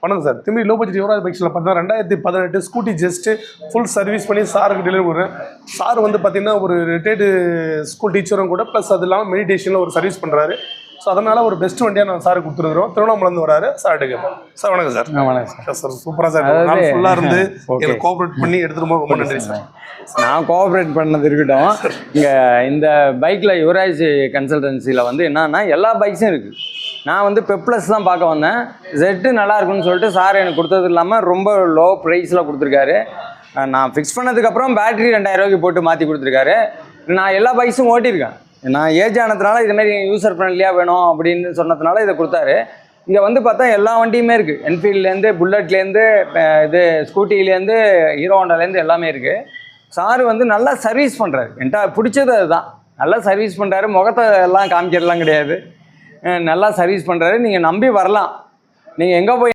வணக்கம் சார். திரும்பி low budget Yuvraj பைக்ஸில் பார்த்தீங்கன்னா 2018 ஸ்கூட்டி ஜஸ்ட்டு ஃபுல் சர்வீஸ் பண்ணி சாருக்கு டெலிவரி பண்ணுறேன். சார் வந்து பார்த்தீங்கன்னா ஒரு ரிட்டையர்டு ஸ்கூல் டீச்சரும் கூட, ப்ளஸ் அது இல்லாமல் மெடிடேஷனில் ஒரு சர்வீஸ் பண்ணுறாரு. ஸோ அதனால் ஒரு பெஸ்ட் வண்டியாக நான் சாருக்கு கொடுத்துருக்குறோம். திருவண்ணாமலேருந்து வராரு. சார்ட்டு கேட்போம். சார் வணக்கம் சார். வணக்கம் சார். சார் சூப்பராக சார், நாள் ஃபுல்லாக இருந்து எனக்கு கோஆப்ரேட் பண்ணி எடுத்துகிட்டு போக ரொம்ப நன்றி சார். நான் கோஆப்ரேட் பண்ணது இருக்கட்டும். இங்கே இந்த பைக்கில் யுவராஜ் கன்சல்டன்சியில் வந்து என்னன்னா எல்லா பைக்ஸும் இருக்குது. நான் வந்து பெப்ளஸ் தான் பார்க்க வந்தேன். ஜெட்டு நல்லா இருக்குன்னு சொல்லிட்டு சார் எனக்கு கொடுத்தது இல்லாமல் ரொம்ப லோ ப்ரைஸில் கொடுத்துருக்காரு. நான் ஃபிக்ஸ் பண்ணதுக்கப்புறம் பேட்டரி 2000 ரூபாய்க்கு போட்டு மாற்றி கொடுத்துருக்காரு. நான் எல்லா பைக்ஸும் ஓட்டியிருக்கேன். நான் ஏஜ் ஆனதுனால இதுமாரி யூசர் ஃப்ரெண்ட்லியாக வேணும் அப்படின்னு சொன்னதுனால இதை கொடுத்தாரு. இங்கே வந்து பார்த்தா எல்லா வண்டியுமே இருக்குது. என்ஃபீல்ட்லேருந்து, புல்லட்லேருந்து, இது ஸ்கூட்டிலேருந்து, ஹீரோ ஹோண்டாலேருந்து எல்லாமே இருக்குது. சார் வந்து நல்லா சர்வீஸ் பண்ணுறாரு. என்கிட்ட பிடிச்சது அதுதான். நல்லா சர்வீஸ் பண்ணுறாரு. முகத்தை எல்லாம் காமிக்கிறதுலாம் கிடையாது. நல்லா சர்வீஸ் பண்ணுறாரு. நீங்கள் நம்பி வரலாம். நீங்கள் எங்கே போய்